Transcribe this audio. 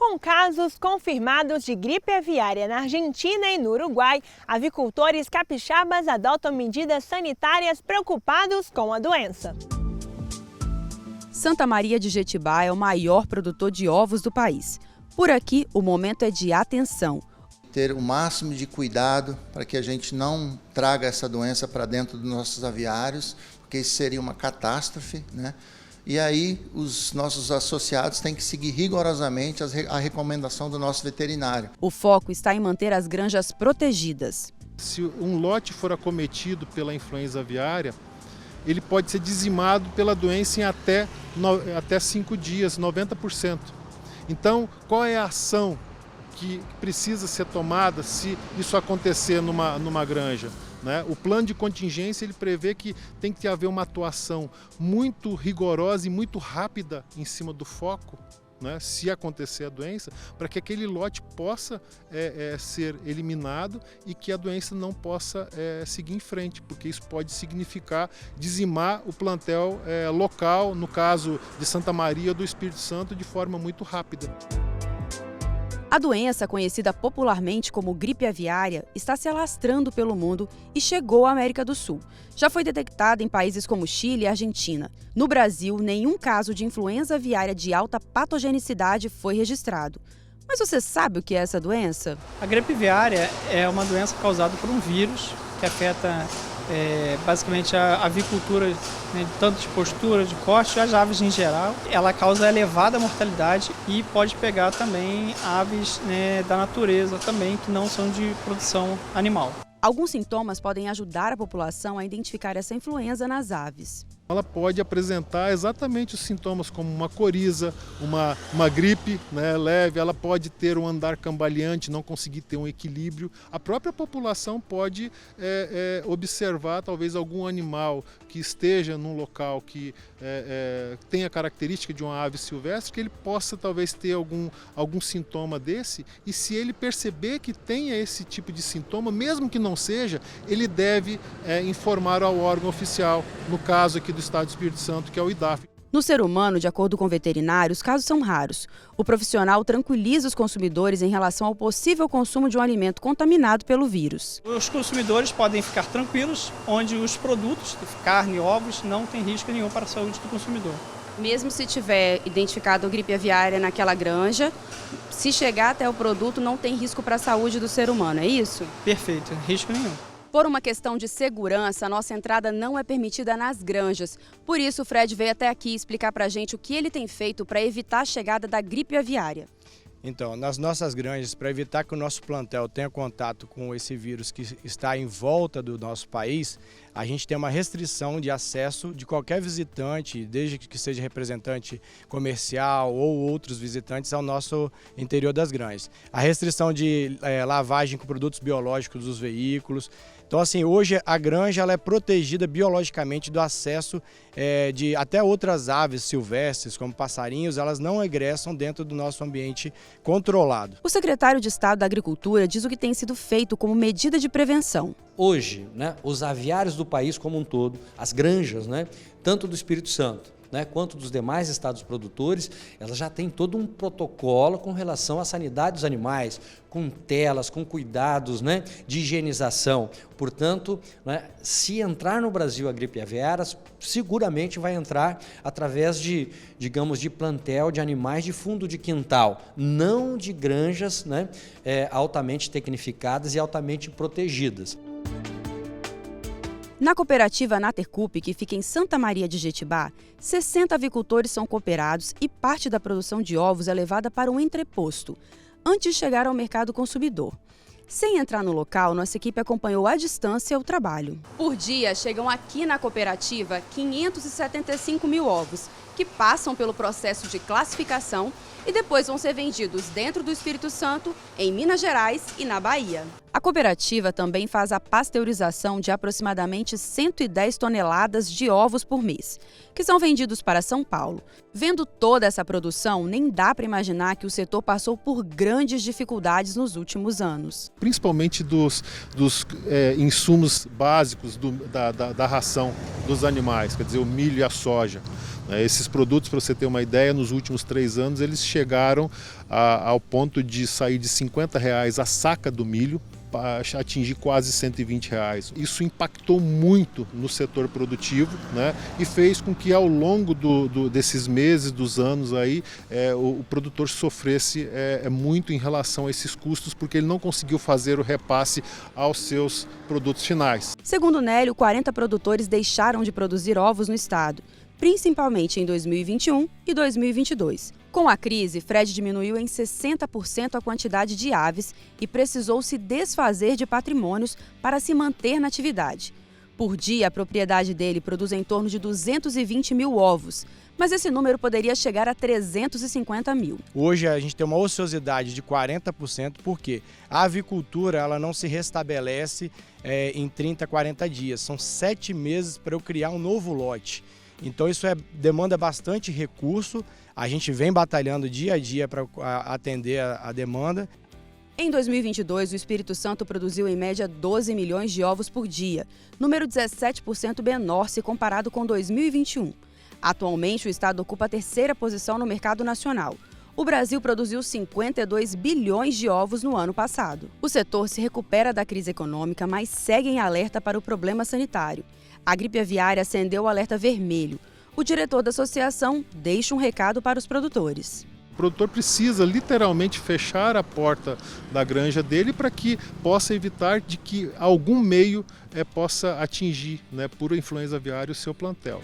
Com casos confirmados de gripe aviária na Argentina e no Uruguai, avicultores capixabas adotam medidas sanitárias preocupados com a doença. Santa Maria de Jetibá é o maior produtor de ovos do país. Por aqui, o momento é de atenção. Ter o máximo de cuidado para que a gente não traga essa doença para dentro dos nossos aviários, porque isso seria uma catástrofe, né? E aí os nossos associados têm que seguir rigorosamente a recomendação do nosso veterinário. O foco está em manter as granjas protegidas. Se um lote for acometido pela influenza aviária, ele pode ser dizimado pela doença em até 5 dias, 90%. Então, qual é a ação que precisa ser tomada se isso acontecer numa granja? O plano de contingência ele prevê que tem que haver uma atuação muito rigorosa e muito rápida em cima do foco, se acontecer a doença, para que aquele lote possa ser eliminado e que a doença não possa seguir em frente, porque isso pode significar dizimar o plantel local, no caso de Santa Maria do Espírito Santo, de forma muito rápida. A doença, conhecida popularmente como gripe aviária, está se alastrando pelo mundo e chegou à América do Sul. Já foi detectada em países como Chile e Argentina. No Brasil, nenhum caso de influenza aviária de alta patogenicidade foi registrado. Mas você sabe o que é essa doença? A gripe aviária é uma doença causada por um vírus que afeta basicamente a avicultura, tanto de postura, de corte, e as aves em geral. Ela causa elevada mortalidade e pode pegar também aves da natureza também, que não são de produção animal. Alguns sintomas podem ajudar a população a identificar essa influenza nas aves. Ela pode apresentar exatamente os sintomas como uma coriza, uma gripe leve, ela pode ter um andar cambaleante, não conseguir ter um equilíbrio. A própria população pode observar talvez algum animal que esteja num local que tenha a característica de uma ave silvestre, que ele possa talvez ter algum sintoma desse, e se ele perceber que tenha esse tipo de sintoma, mesmo que não seja, ele deve informar ao órgão oficial, no caso aqui do Estado do Espírito Santo, que é o IDAF. No ser humano, de acordo com o veterinário, os casos são raros. O profissional tranquiliza os consumidores em relação ao possível consumo de um alimento contaminado pelo vírus. Os consumidores podem ficar tranquilos, onde os produtos, carne e ovos, não têm risco nenhum para a saúde do consumidor. Mesmo se tiver identificado gripe aviária naquela granja, se chegar até o produto, não tem risco para a saúde do ser humano, é isso? Perfeito, risco nenhum. Por uma questão de segurança, a nossa entrada não é permitida nas granjas. Por isso, o Fred veio até aqui explicar para a gente o que ele tem feito para evitar a chegada da gripe aviária. Então, nas nossas granjas, para evitar que o nosso plantel tenha contato com esse vírus que está em volta do nosso país, a gente tem uma restrição de acesso de qualquer visitante, desde que seja representante comercial ou outros visitantes, ao nosso interior das granjas. A restrição de lavagem com produtos biológicos dos veículos. Então, assim, hoje a granja ela é protegida biologicamente do acesso de até outras aves silvestres, como passarinhos, elas não egressam dentro do nosso ambiente controlado. O secretário de Estado da Agricultura diz o que tem sido feito como medida de prevenção. Hoje, os aviários do país como um todo, as granjas, tanto do Espírito Santo, quanto dos demais estados produtores, elas já têm todo um protocolo com relação à sanidade dos animais, com telas, com cuidados de higienização. Portanto, se entrar no Brasil a gripe aviária, seguramente vai entrar através de plantel de animais de fundo de quintal, não de granjas altamente tecnificadas e altamente protegidas. Na cooperativa Natercup, que fica em Santa Maria de Jetibá, 60 avicultores são cooperados e parte da produção de ovos é levada para um entreposto, antes de chegar ao mercado consumidor. Sem entrar no local, nossa equipe acompanhou à distância o trabalho. Por dia, chegam aqui na cooperativa 575 mil ovos, que passam pelo processo de classificação e depois vão ser vendidos dentro do Espírito Santo, em Minas Gerais e na Bahia. A cooperativa também faz a pasteurização de aproximadamente 110 toneladas de ovos por mês, que são vendidos para São Paulo. Vendo toda essa produção, nem dá para imaginar que o setor passou por grandes dificuldades nos últimos anos. Principalmente dos insumos básicos da ração dos animais, quer dizer, o milho e a soja. Esses produtos, para você ter uma ideia, nos últimos 3 anos eles chegaram ao ponto de sair de R$50 a saca do milho, atingir quase R$120. Isso impactou muito no setor produtivo, né? E fez com que ao longo desses meses, dos anos aí, o produtor sofresse muito em relação a esses custos, porque ele não conseguiu fazer o repasse aos seus produtos finais. Segundo Nélio, 40 produtores deixaram de produzir ovos no estado, principalmente em 2021 e 2022. Com a crise, Fred diminuiu em 60% a quantidade de aves e precisou se desfazer de patrimônios para se manter na atividade. Por dia, a propriedade dele produz em torno de 220 mil ovos, mas esse número poderia chegar a 350 mil. Hoje a gente tem uma ociosidade de 40%, porque a avicultura ela não se restabelece em 30, 40 dias. São 7 meses para eu criar um novo lote. Então isso demanda bastante recurso, a gente vem batalhando dia a dia para atender a demanda. Em 2022, o Espírito Santo produziu em média 12 milhões de ovos por dia, número 17% menor se comparado com 2021. Atualmente, o estado ocupa a 3ª posição no mercado nacional. O Brasil produziu 52 bilhões de ovos no ano passado. O setor se recupera da crise econômica, mas segue em alerta para o problema sanitário. A gripe aviária acendeu o alerta vermelho. O diretor da associação deixa um recado para os produtores. O produtor precisa literalmente fechar a porta da granja dele para que possa evitar de que algum meio possa atingir, por influenza aviária, o seu plantel.